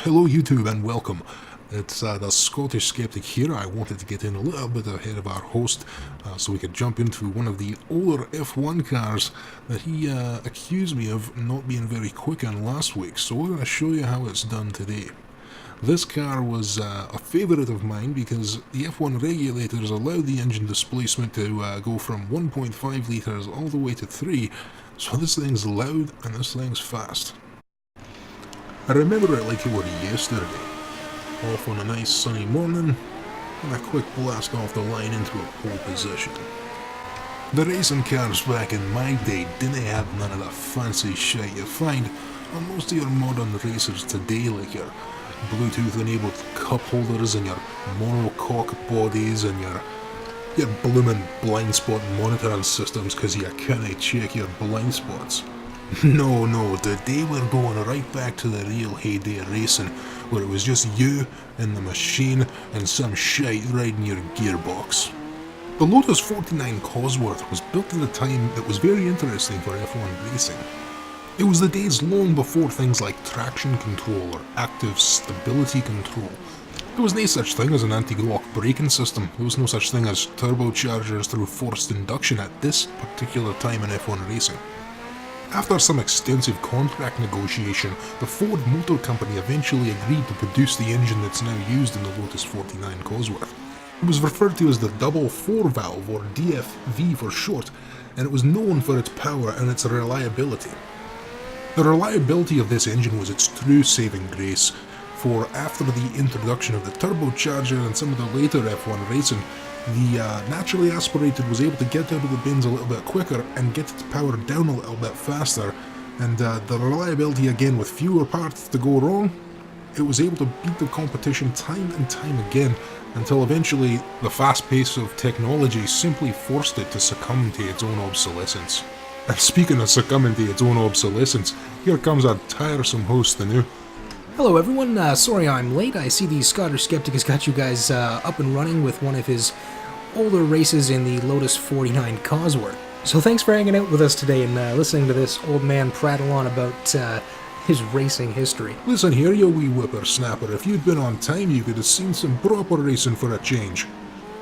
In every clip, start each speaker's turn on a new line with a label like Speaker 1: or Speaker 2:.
Speaker 1: Hello YouTube and welcome. It's the Scottish Skeptic here. I wanted to get in a little bit ahead of our host so we could jump into one of the older F1 cars that he accused me of not being very quick on last week. So we're going to show you how it's done today. This car was a favourite of mine because the F1 regulators allowed the engine displacement to go from 1.5 litres all the way to 3, so this thing's loud and this thing's fast. I remember it like it were yesterday. Off on a nice sunny morning, and a quick blast off the line into a pole position. The racing cars back in my day didn't have none of the fancy shit you find on most of your modern racers today, like your Bluetooth enabled cup holders and your monocoque bodies and your bloomin' blind spot monitoring systems because you can't check your blind spots. No, today we're going right back to the real heyday of racing, where it was just you and the machine and some shite riding your gearbox. The Lotus 49 Cosworth was built at a time that was very interesting for F1 racing. It was the days long before things like traction control or active stability control. There was no such thing as an anti-lock braking system. There was no such thing as turbochargers through forced induction at this particular time in F1 racing. After some extensive contract negotiation, the Ford Motor Company eventually agreed to produce the engine that's now used in the Lotus 49 Cosworth. It was referred to as the double 4-valve, or DFV for short, and it was known for its power and its reliability. The reliability of this engine was its true saving grace, for after the introduction of the turbocharger and some of the later F1 racing, the naturally aspirated was able to get out of the bins a little bit quicker and get its power down a little bit faster, and the reliability again with fewer parts to go wrong, it was able to beat the competition time and time again until eventually the fast pace of technology simply forced it to succumb to its own obsolescence. And speaking of succumbing to its own obsolescence, here comes our tiresome host anew.
Speaker 2: Hello everyone, sorry I'm late. I see the Scottish Skeptic has got you guys up and running with one of his older races in the Lotus 49 Cosworth. So thanks for hanging out with us today and listening to this old man prattle on about his racing history.
Speaker 1: Listen here, you wee whippersnapper, if you'd been on time you could have seen some proper racing for a change.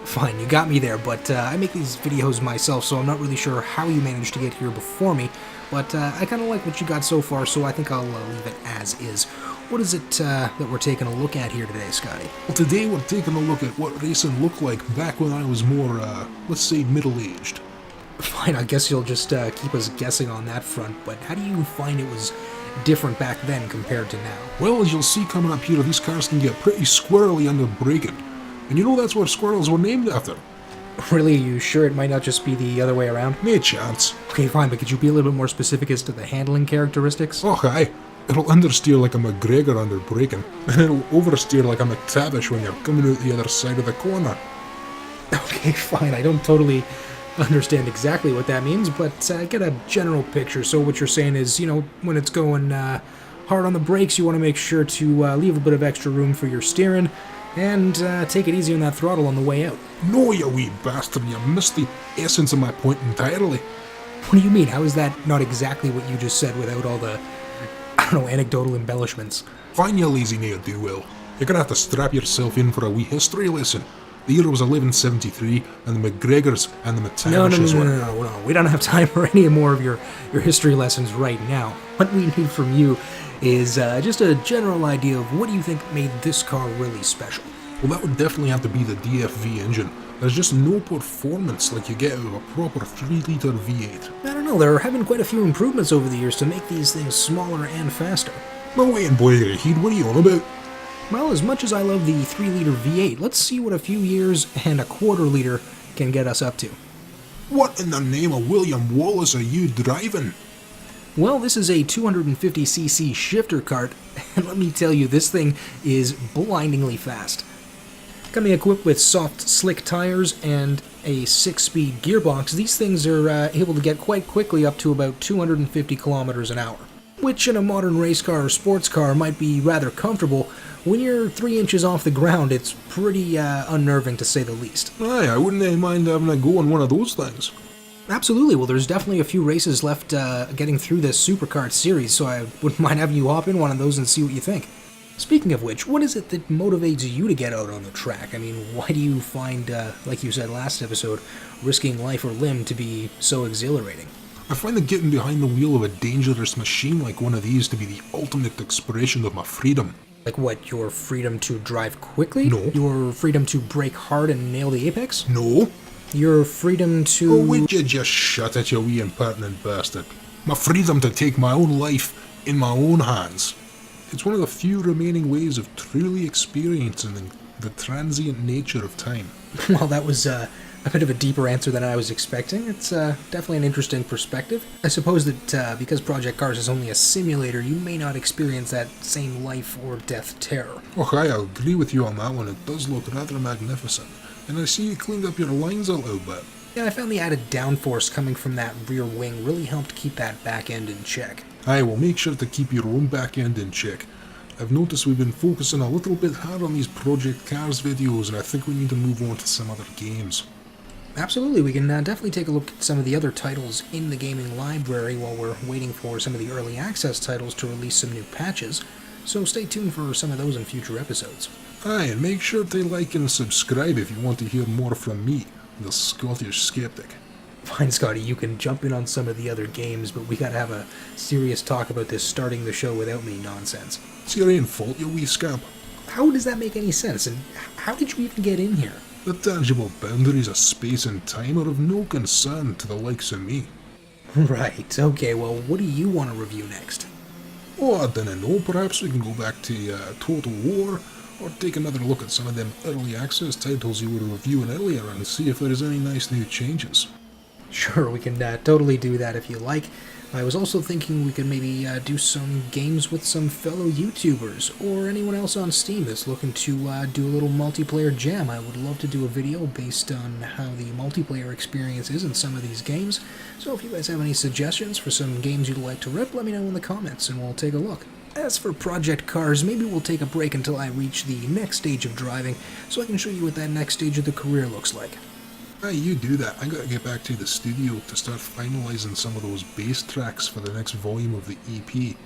Speaker 2: Fine, you got me there, but I make these videos myself, so I'm not really sure how you managed to get here before me, but I kind of like what you got so far, so I think I'll leave it as is. What is it that we're taking a look at here today, Scotty?
Speaker 1: Well, today we're taking a look at what racing looked like back when I was more, let's say, middle-aged.
Speaker 2: Fine, I guess you'll just keep us guessing on that front, but how do you find it was different back then compared to now?
Speaker 1: Well, as you'll see coming up here, these cars can get pretty squirrely under braking. And you know that's where squirrels were named after.
Speaker 2: Really? Are you sure it might not just be the other way around?
Speaker 1: No chance.
Speaker 2: Okay, fine, but could you be a little bit more specific as to the handling characteristics?
Speaker 1: Oh, aye. It'll understeer like a McGregor under braking, and it'll oversteer like a McTavish when you're coming out the other side of the corner.
Speaker 2: Okay, fine, I don't totally understand exactly what that means, but I get a general picture. So what you're saying is, you know, when it's going hard on the brakes, you want to make sure to leave a bit of extra room for your steering, and take it easy on that throttle on the way out.
Speaker 1: No, you wee bastard, you missed the essence of my point entirely.
Speaker 2: What do you mean? How is that not exactly what you just said without all the, I don't know, anecdotal embellishments?
Speaker 1: Fine, you lazy ne'er-do-well. You're gonna have to strap yourself in for a wee history lesson. The year was 1173, and the McGregors and the McTavishes were...
Speaker 2: No, we don't have time for any more of your history lessons right now. What we need from you is just a general idea of what do you think made this car really special?
Speaker 1: Well, that would definitely have to be the DFV engine. There's just no performance like you get out of a proper 3-litre V8.
Speaker 2: I don't know, there have been quite a few improvements over the years to make these things smaller and faster.
Speaker 1: No way in boy, Heed, what are you on about?
Speaker 2: Well, as much as I love the 3-litre V8, let's see what a few years and a quarter-litre can get us up to.
Speaker 1: What in the name of William Wallace are you driving?
Speaker 2: Well, this is a 250cc shifter kart, and let me tell you, this thing is blindingly fast. Coming equipped with soft, slick tires and a 6-speed gearbox, these things are able to get quite quickly up to about 250 kilometers an hour, which in a modern race car or sports car might be rather comfortable. When you're 3 inches off the ground, it's pretty unnerving to say the least.
Speaker 1: Aye, I wouldn't mind having a go on one of those things.
Speaker 2: Absolutely. Well, there's definitely a few races left getting through this Superkart series, so I wouldn't mind having you hop in one of those and see what you think. Speaking of which, what is it that motivates you to get out on the track? I mean, why do you find, like you said last episode, risking life or limb to be so exhilarating?
Speaker 1: I find that getting behind the wheel of a dangerous machine like one of these to be the ultimate expression of my freedom.
Speaker 2: Like what, your freedom to drive quickly?
Speaker 1: No.
Speaker 2: Your freedom to brake hard and nail the apex?
Speaker 1: No.
Speaker 2: Your freedom to...
Speaker 1: Oh, would you just shut it, you wee impertinent bastard? My freedom to take my own life in my own hands. It's one of the few remaining ways of truly experiencing the transient nature of time.
Speaker 2: Well, that was a bit of a deeper answer than I was expecting. It's definitely an interesting perspective. I suppose that because Project Cars is only a simulator, you may not experience that same life or death terror.
Speaker 1: Oh, I agree with you on that one. It does look rather magnificent. And I see you cleaned up your lines a little bit.
Speaker 2: Yeah, I found the added downforce coming from that rear wing really helped keep that back end in check.
Speaker 1: Aye, well, make sure to keep your own back end in check. I've noticed we've been focusing a little bit hard on these Project Cars videos, and I think we need to move on to some other games.
Speaker 2: Absolutely, we can definitely take a look at some of the other titles in the gaming library while we're waiting for some of the early access titles to release some new patches, so stay tuned for some of those in future episodes.
Speaker 1: Aye, and make sure to like and subscribe if you want to hear more from me, the Scottish Skeptic.
Speaker 2: Fine, Scotty, you can jump in on some of the other games, but we gotta have a serious talk about this starting the show without me nonsense.
Speaker 1: It's your own fault, you wee scamp.
Speaker 2: How does that make any sense, and how did you even get in here?
Speaker 1: The tangible boundaries of space and time are of no concern to the likes of me.
Speaker 2: Right, okay, well, what do you want to review next?
Speaker 1: Oh, I don't know, perhaps we can go back to Total War, or take another look at some of them early access titles you were reviewing earlier and see if there's any nice new changes.
Speaker 2: Sure, we can totally do that if you like. I was also thinking we could maybe do some games with some fellow YouTubers, or anyone else on Steam that's looking to do a little multiplayer jam. I would love to do a video based on how the multiplayer experience is in some of these games. So if you guys have any suggestions for some games you'd like to rip, let me know in the comments and we'll take a look. As for Project Cars, maybe we'll take a break until I reach the next stage of driving, so I can show you what that next stage of the career looks like.
Speaker 1: Aye, you do that. I gotta get back to the studio to start finalising some of those bass tracks for the next volume of the EP.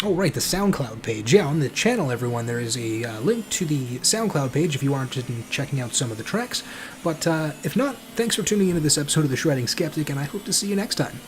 Speaker 2: Oh, right, the SoundCloud page. Yeah, on the channel, everyone, there is a link to the SoundCloud page if you are interested in checking out some of the tracks. But if not, thanks for tuning into this episode of The Shredding Skeptic, and I hope to see you next time.